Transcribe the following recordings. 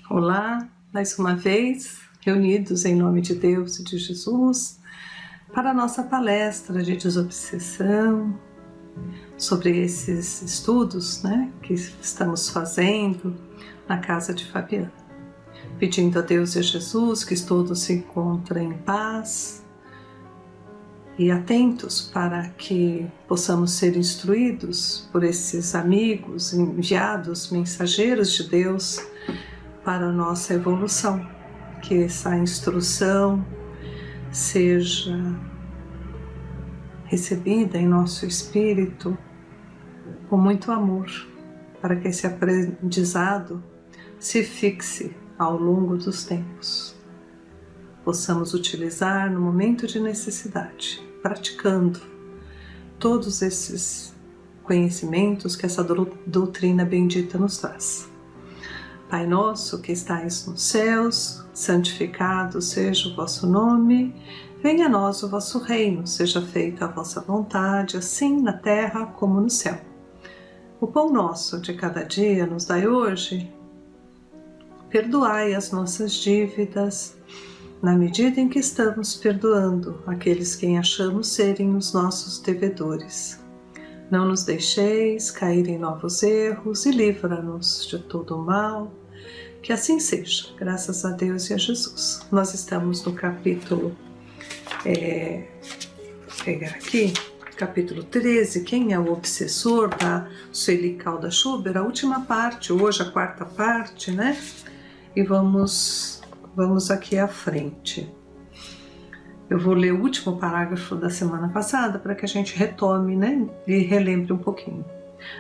Olá, mais uma vez, reunidos em nome de Deus e de Jesus, para a nossa palestra de desobsessão, sobre esses estudos que estamos fazendo na casa de Fabiana. Pedindo a Deus e a Jesus que todos se encontrem em paz e atentos para que possamos ser instruídos por esses amigos, enviados, mensageiros de Deus, para a nossa evolução, que essa instrução seja recebida em nosso espírito com muito amor, para que esse aprendizado se fixe ao longo dos tempos. Possamos utilizar no momento de necessidade, praticando todos esses conhecimentos que essa doutrina bendita nos traz. Pai nosso que estais nos céus, santificado seja o vosso nome, venha a nós o vosso reino, seja feita a vossa vontade, assim na terra como no céu. O pão nosso de cada dia nos dai hoje, perdoai as nossas dívidas, na medida em que estamos perdoando aqueles quem achamos serem os nossos devedores. Não nos deixeis cair em novos erros e livra-nos de todo o mal. Que assim seja, graças a Deus e a Jesus. Nós estamos no capítulo, pegar aqui, capítulo 13, quem é o obsessor, da Sueli Calda Schubert, a última parte, hoje a quarta parte, E vamos aqui à frente. Eu vou ler o último parágrafo da semana passada para que a gente retome, e relembre um pouquinho.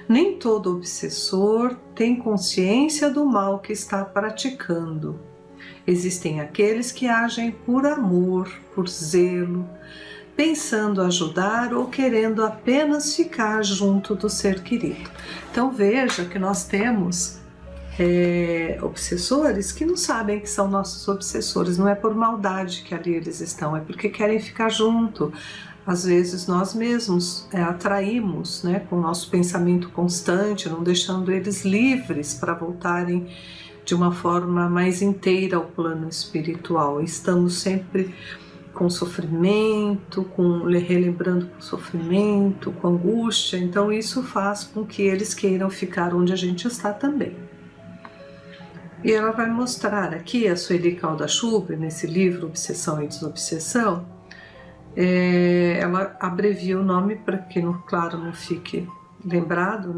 Nem todo obsessor tem consciência do mal que está praticando. Existem aqueles que agem por amor, por zelo, pensando ajudar ou querendo apenas ficar junto do ser querido. Então veja que nós temos obsessores que não sabem que são nossos obsessores, não é por maldade que ali eles estão, é porque querem ficar junto. Às vezes nós mesmos atraímos com o nosso pensamento constante, não deixando eles livres para voltarem de uma forma mais inteira ao plano espiritual. Estamos sempre com sofrimento, relembrando com sofrimento, com angústia, então isso faz com que eles queiram ficar onde a gente está também. E ela vai mostrar aqui, a Sueli Calda Schubert, nesse livro Obsessão e Desobsessão, ela abrevia o nome para que, claro, não fique lembrado,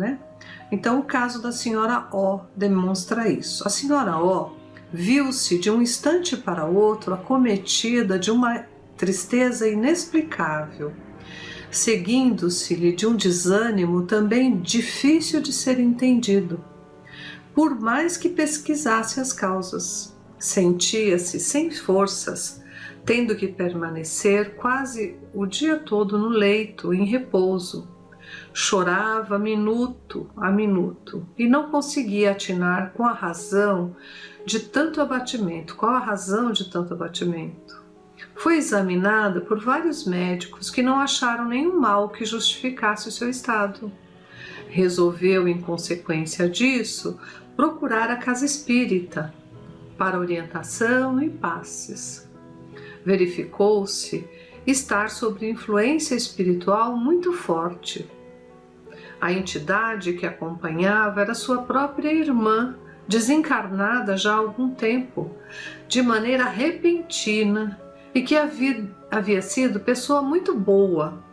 Então o caso da senhora O demonstra isso. A senhora O viu-se de um instante para outro acometida de uma tristeza inexplicável, seguindo-se-lhe de um desânimo também difícil de ser entendido. Por mais que pesquisasse as causas, sentia-se sem forças, tendo que permanecer quase o dia todo no leito, em repouso. Chorava minuto a minuto e não conseguia atinar com a razão de tanto abatimento. Qual a razão de tanto abatimento? Foi examinada por vários médicos que não acharam nenhum mal que justificasse o seu estado. Resolveu, em consequência disso, procurar a casa espírita para orientação e passes. Verificou-se estar sob influência espiritual muito forte. A entidade que acompanhava era sua própria irmã, desencarnada já há algum tempo, de maneira repentina, e que havia sido pessoa muito boa,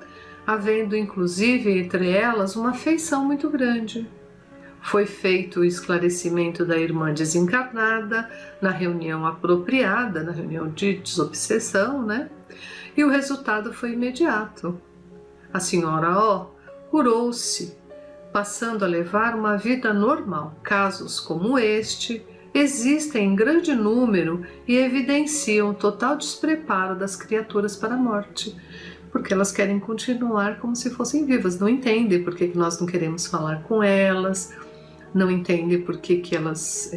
havendo inclusive entre elas uma afeição muito grande. Foi feito o esclarecimento da irmã desencarnada na reunião apropriada, na reunião de desobsessão, E o resultado foi imediato. A senhora O curou-se, passando a levar uma vida normal. Casos como este existem em grande número e evidenciam total despreparo das criaturas para a morte, porque elas querem continuar como se fossem vivas, não entendem por que nós não queremos falar com elas, não entendem por que elas,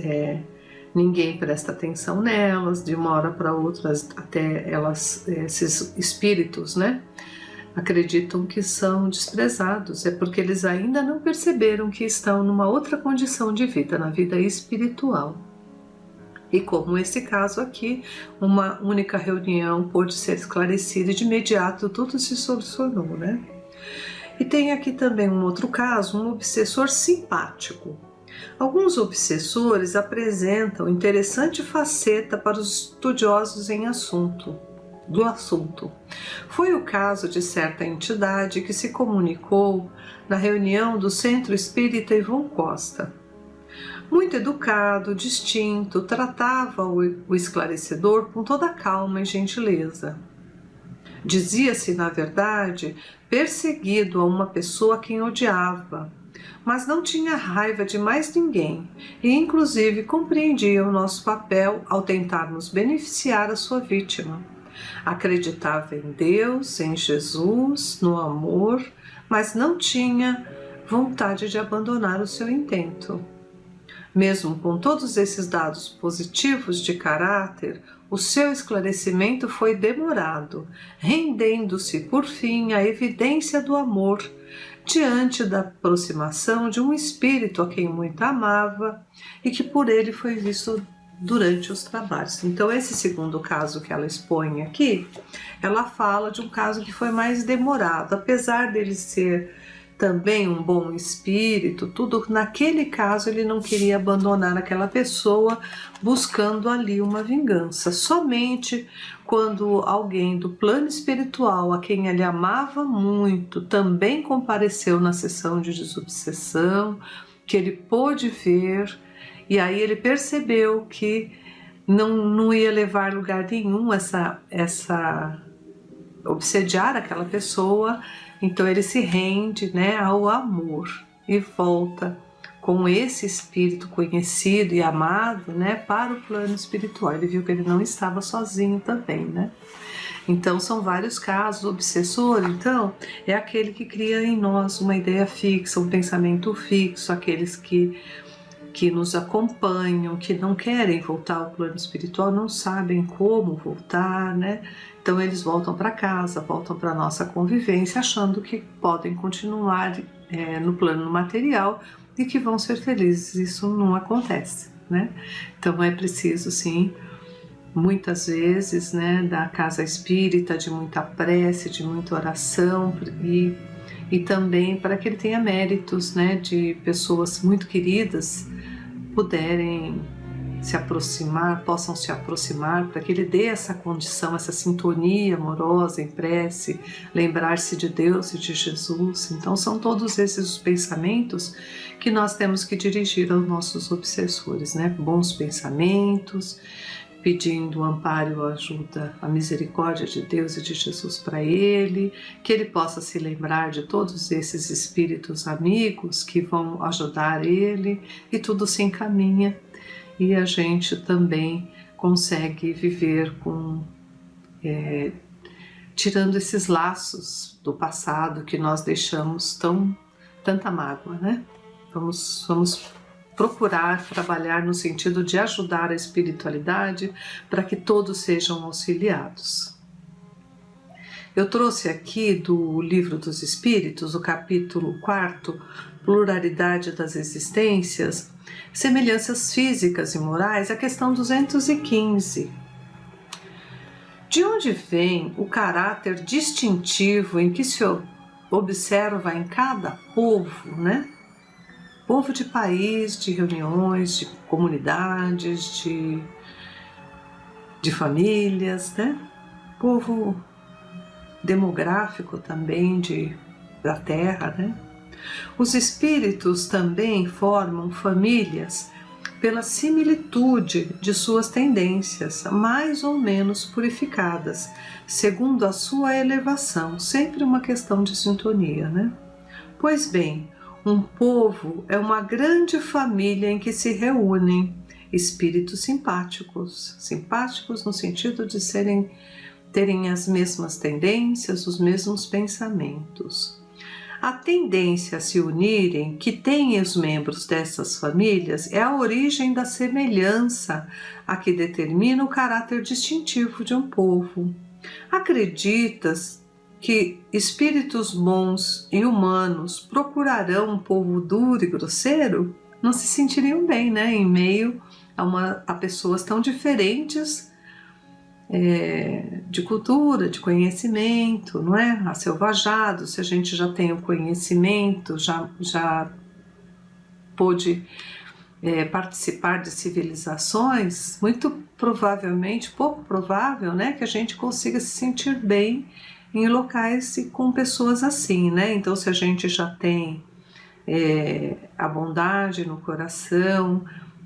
ninguém presta atenção nelas, de uma hora para outra até elas, esses espíritos, acreditam que são desprezados, é porque eles ainda não perceberam que estão numa outra condição de vida, na vida espiritual. E como esse caso aqui, uma única reunião pôde ser esclarecida e de imediato tudo se solucionou, né? E tem aqui também um outro caso, um obsessor simpático. Alguns obsessores apresentam interessante faceta para os estudiosos do assunto. Foi o caso de certa entidade que se comunicou na reunião do Centro Espírita Ivon Costa. Muito educado, distinto, tratava o esclarecedor com toda calma e gentileza. Dizia-se, na verdade, perseguido a uma pessoa a quem odiava, mas não tinha raiva de mais ninguém e, inclusive, compreendia o nosso papel ao tentarmos beneficiar a sua vítima. Acreditava em Deus, em Jesus, no amor, mas não tinha vontade de abandonar o seu intento. Mesmo com todos esses dados positivos de caráter, o seu esclarecimento foi demorado, rendendo-se, por fim, à evidência do amor, diante da aproximação de um espírito a quem muito amava e que por ele foi visto durante os trabalhos. Então, esse segundo caso que ela expõe aqui, ela fala de um caso que foi mais demorado, apesar dele ser também um bom espírito, tudo, naquele caso ele não queria abandonar aquela pessoa buscando ali uma vingança. Somente quando alguém do plano espiritual, a quem ele amava muito, também compareceu na sessão de desobsessão, que ele pôde ver, e aí ele percebeu que não ia levar a lugar nenhum essa obsediar aquela pessoa. Então ele se rende, né, ao amor e volta com esse espírito conhecido e amado, né, para o plano espiritual. Ele viu que ele não estava sozinho também, né? Então são vários casos. O obsessor, então, é aquele que cria em nós uma ideia fixa, um pensamento fixo, aqueles que nos acompanham, que não querem voltar ao plano espiritual, não sabem como voltar, né? Então eles voltam para casa, voltam para a nossa convivência, achando que podem continuar no plano material e que vão ser felizes. Isso não acontece, né? Então é preciso, sim, muitas vezes, né, da casa espírita, de muita prece, de muita oração e também para que ele tenha méritos, né, de pessoas muito queridas puderem se aproximar, possam se aproximar, para que ele dê essa condição, essa sintonia amorosa em prece, lembrar-se de Deus e de Jesus. Então são todos esses os pensamentos que nós temos que dirigir aos nossos obsessores, né? Bons pensamentos, pedindo o amparo, a ajuda, a misericórdia de Deus e de Jesus para ele, que ele possa se lembrar de todos esses espíritos amigos que vão ajudar ele, e tudo se encaminha e a gente também consegue viver tirando esses laços do passado que nós deixamos tanta mágoa, né? Vamos procurar trabalhar no sentido de ajudar a espiritualidade para que todos sejam auxiliados. Eu trouxe aqui do Livro dos Espíritos, o capítulo 4, Pluralidade das Existências, Semelhanças Físicas e Morais, a questão 215. De onde vem o caráter distintivo em que se observa em cada povo, né? Povo de país, de reuniões, de comunidades, de famílias, né? Povo demográfico também da Terra, né? Os espíritos também formam famílias pela similitude de suas tendências, mais ou menos purificadas, segundo a sua elevação, sempre uma questão de sintonia, né? Pois bem, um povo é uma grande família em que se reúnem espíritos simpáticos, simpáticos no sentido de terem as mesmas tendências, os mesmos pensamentos. A tendência a se unirem que têm os membros dessas famílias é a origem da semelhança a que determina o caráter distintivo de um povo. Acreditas que espíritos bons e humanos procurarão um povo duro e grosseiro? Não se sentiriam bem, né, em meio a pessoas tão diferentes de cultura, de conhecimento, não é? Aselvajados. Se a gente já tem o conhecimento, já pôde participar de civilizações, muito provavelmente, pouco provável, né, que a gente consiga se sentir bem em locais e com pessoas assim, né? Então, se a gente já tem a bondade no coração,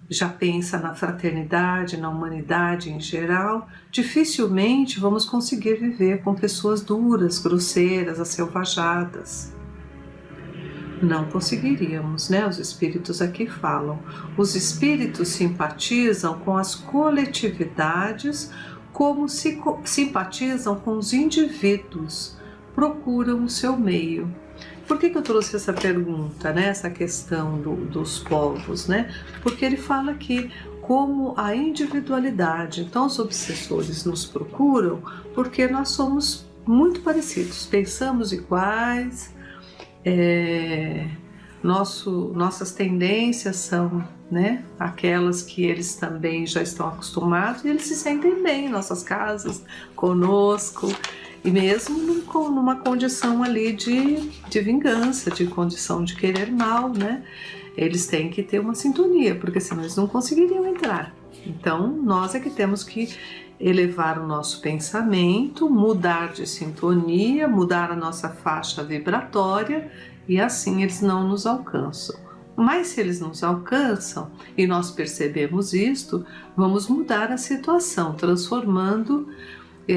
já pensa na fraternidade, na humanidade em geral, dificilmente vamos conseguir viver com pessoas duras, grosseiras, aselvajadas. Não conseguiríamos, né? Os espíritos aqui falam. Os espíritos simpatizam com as coletividades como se simpatizam com os indivíduos, procuram o seu meio. Por que eu trouxe essa pergunta, né? Essa questão dos povos, né? Porque ele fala aqui como a individualidade. Então os obsessores nos procuram porque nós somos muito parecidos, pensamos iguais, nossas tendências são, né, aquelas que eles também já estão acostumados, e eles se sentem bem em nossas casas, conosco, e mesmo numa condição ali de vingança, de condição de querer mal, né? Eles têm que ter uma sintonia, porque senão eles não conseguiriam entrar. Então nós é que temos que elevar o nosso pensamento, mudar de sintonia, mudar a nossa faixa vibratória, e assim eles não nos alcançam. Mas se eles nos alcançam e nós percebemos isto, vamos mudar a situação, transformando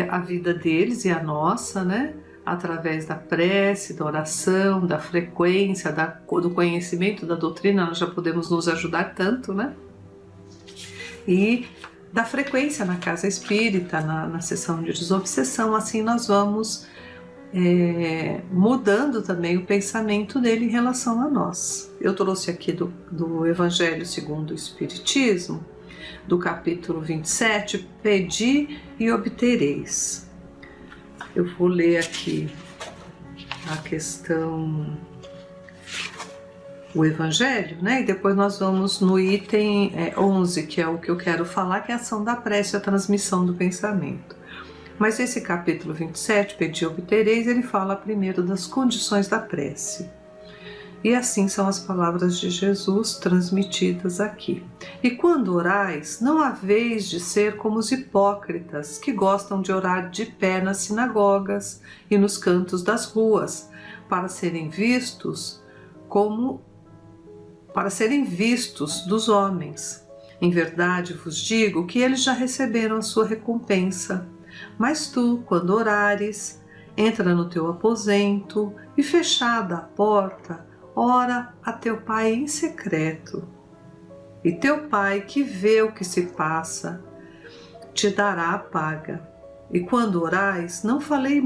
a vida deles e a nossa, né? Através da prece, da oração, da frequência, do conhecimento da doutrina, nós já podemos nos ajudar tanto, né? E da frequência na casa espírita, na sessão de desobsessão, assim nós vamos mudando também o pensamento dele em relação a nós. Eu trouxe aqui do Evangelho segundo o Espiritismo, do capítulo 27, Pedi e obtereis. Eu vou ler aqui a questão, o Evangelho, né? E depois nós vamos no item 11, que é o que eu quero falar, que é a ação da prece, a transmissão do pensamento. Mas esse capítulo 27, Pedi e obtereis, ele fala primeiro das condições da prece. E assim são as palavras de Jesus transmitidas aqui. E quando orais, não haveis de ser como os hipócritas, que gostam de orar de pé nas sinagogas e nos cantos das ruas, para serem vistos dos homens. Em verdade vos digo que eles já receberam a sua recompensa. Mas tu, quando orares, entra no teu aposento e, fechada a porta, ora a teu Pai em secreto. E teu Pai, que vê o que se passa, te dará a paga. E quando orais, não faleis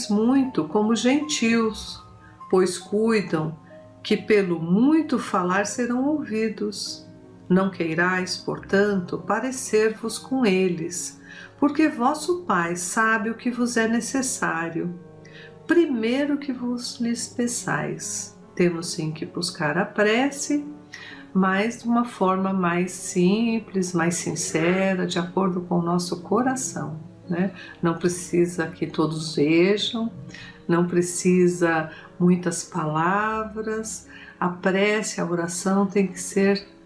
muito como gentios, pois cuidam que pelo muito falar serão ouvidos. Não queirais, portanto, parecer-vos com eles, porque vosso Pai sabe o que vos é necessário. Primeiro que vos lhes peçais. Temos sim que buscar a prece, mas de uma forma mais simples, mais sincera, de acordo com o nosso coração, né? Não precisa que todos vejam, não precisa muitas palavras. A prece, a oração tem que ser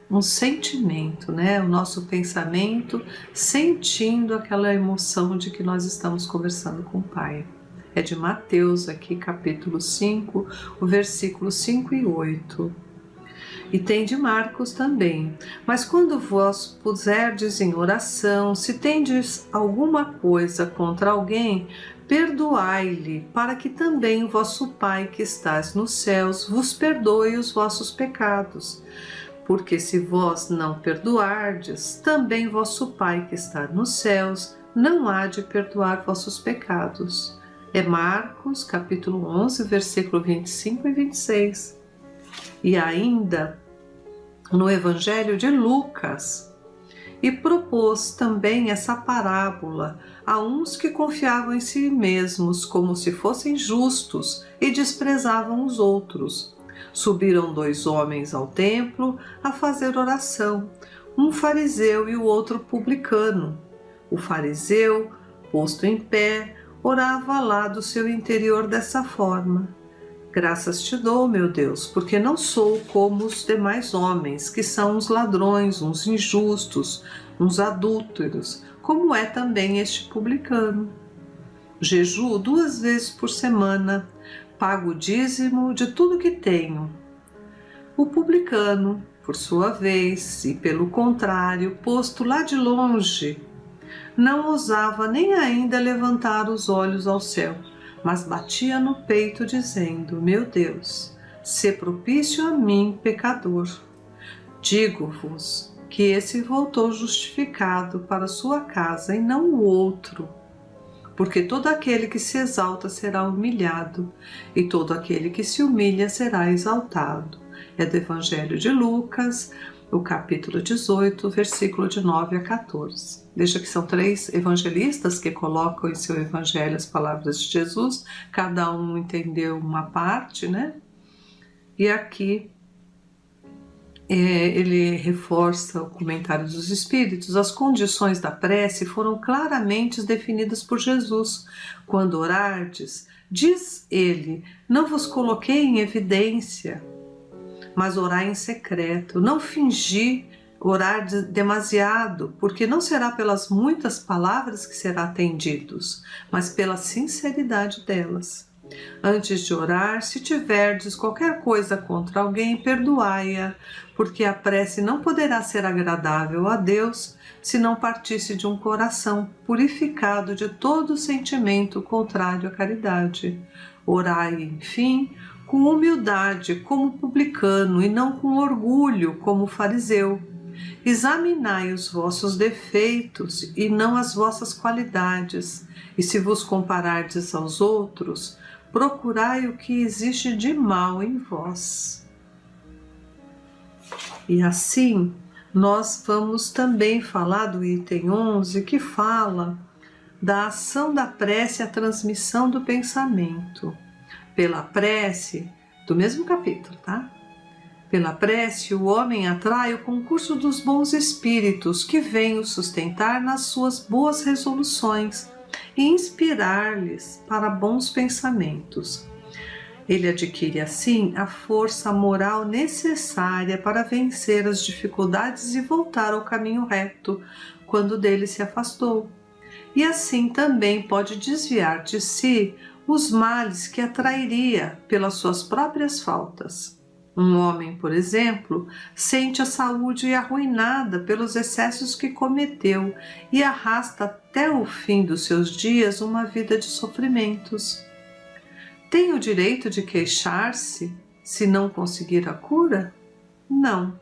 um sentimento, né? O nosso pensamento sentindo aquela emoção de que nós estamos conversando com o Pai. É de Mateus aqui, capítulo 5, o versículo 5 e 8. E tem de Marcos também. Mas quando vós puserdes em oração, se tendes alguma coisa contra alguém, perdoai-lhe, para que também o vosso Pai que estás nos céus vos perdoe os vossos pecados. Porque se vós não perdoardes, também vosso Pai que está nos céus não há de perdoar vossos pecados. É Marcos, capítulo 11, versículo 25 e 26. E ainda no Evangelho de Lucas, e propôs também essa parábola a uns que confiavam em si mesmos como se fossem justos e desprezavam os outros. Subiram 2 homens ao templo a fazer oração, um fariseu e o outro publicano. O fariseu, posto em pé, orava lá do seu interior dessa forma: Graças te dou, meu Deus, porque não sou como os demais homens, que são uns ladrões, uns injustos, uns adúlteros, como é também este publicano. Jejuo 2 vezes por semana, pago o dízimo de tudo que tenho. O publicano, por sua vez, e pelo contrário, posto lá de longe, não ousava nem ainda levantar os olhos ao céu, mas batia no peito dizendo: Meu Deus, sê propício a mim, pecador. Digo-vos que esse voltou justificado para sua casa e não o outro. Porque todo aquele que se exalta será humilhado, e todo aquele que se humilha será exaltado. É do Evangelho de Lucas, o capítulo 18, versículo de 9 a 14. Veja que são 3 evangelistas que colocam em seu evangelho as palavras de Jesus, cada um entendeu uma parte, né? E aqui ele reforça o comentário dos Espíritos. As condições da prece foram claramente definidas por Jesus. Quando orardes, diz ele, não vos coloquei em evidência, mas orai em secreto. Não fingi orar demasiado, porque não será pelas muitas palavras que será atendidos, mas pela sinceridade delas. Antes de orar, se tiverdes qualquer coisa contra alguém, perdoai-a, porque a prece não poderá ser agradável a Deus se não partisse de um coração purificado de todo sentimento contrário à caridade. Orai, enfim, com humildade como publicano e não com orgulho como fariseu. Examinai os vossos defeitos e não as vossas qualidades, e se vos comparardes aos outros, procurai o que existe de mal em vós. E assim, nós vamos também falar do item 11, que fala da ação da prece e a transmissão do pensamento. Pela prece, do mesmo capítulo, tá? Pela prece, o homem atrai o concurso dos bons espíritos que vêm o sustentar nas suas boas resoluções e inspirar-lhes para bons pensamentos. Ele adquire assim a força moral necessária para vencer as dificuldades e voltar ao caminho reto quando dele se afastou. E assim também pode desviar de si os males que atrairia pelas suas próprias faltas. Um homem, por exemplo, sente a saúde arruinada pelos excessos que cometeu e arrasta até o fim dos seus dias uma vida de sofrimentos. Tem o direito de queixar-se se não conseguir a cura? Não,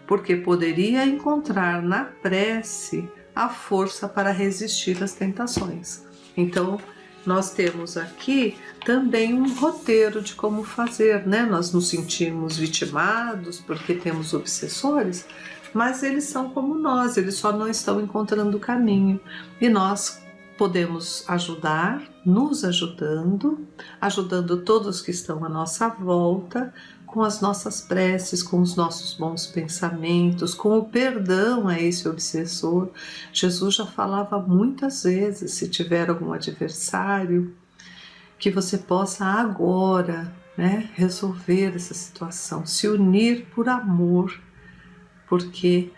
porque poderia encontrar na prece a força para resistir às tentações. Então, nós temos aqui também um roteiro de como fazer, né? Nós nos sentimos vitimados porque temos obsessores, mas eles são como nós, eles só não estão encontrando o caminho. E nós podemos ajudar, nos ajudando, ajudando todos que estão à nossa volta, com as nossas preces, com os nossos bons pensamentos, com o perdão a esse obsessor. Jesus já falava muitas vezes, se tiver algum adversário, que você possa agora, né, resolver essa situação, se unir por amor, porque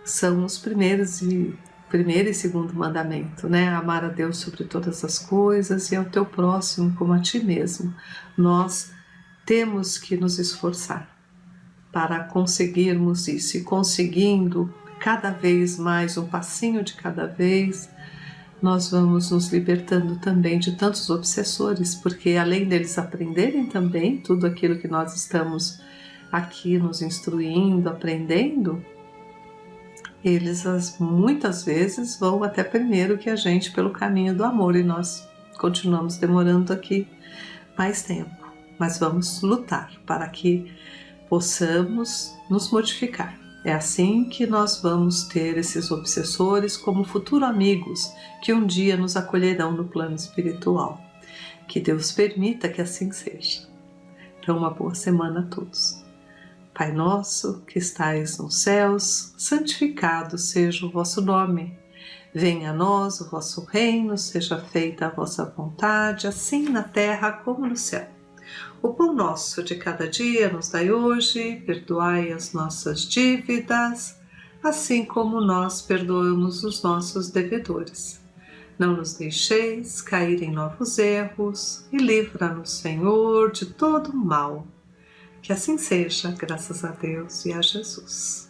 são os primeiro e segundo mandamento, né? Amar a Deus sobre todas as coisas e ao teu próximo como a ti mesmo. Nós temos que nos esforçar para conseguirmos isso, e conseguindo cada vez mais, um passinho de cada vez, nós vamos nos libertando também de tantos obsessores, porque além deles aprenderem também tudo aquilo que nós estamos aqui nos instruindo, aprendendo, eles muitas vezes vão até primeiro que a gente pelo caminho do amor, e nós continuamos demorando aqui mais tempo. Mas vamos lutar para que possamos nos modificar. É assim que nós vamos ter esses obsessores como futuros amigos que um dia nos acolherão no plano espiritual. Que Deus permita que assim seja. Então, uma boa semana a todos. Pai nosso, que estais nos céus, santificado seja o vosso nome. Venha a nós o vosso reino, seja feita a vossa vontade, assim na terra como no céu. O pão nosso de cada dia nos dai hoje, perdoai as nossas dívidas, assim como nós perdoamos os nossos devedores. Não nos deixeis cair em novos erros e livra-nos, Senhor, de todo mal. Que assim seja, graças a Deus e a Jesus.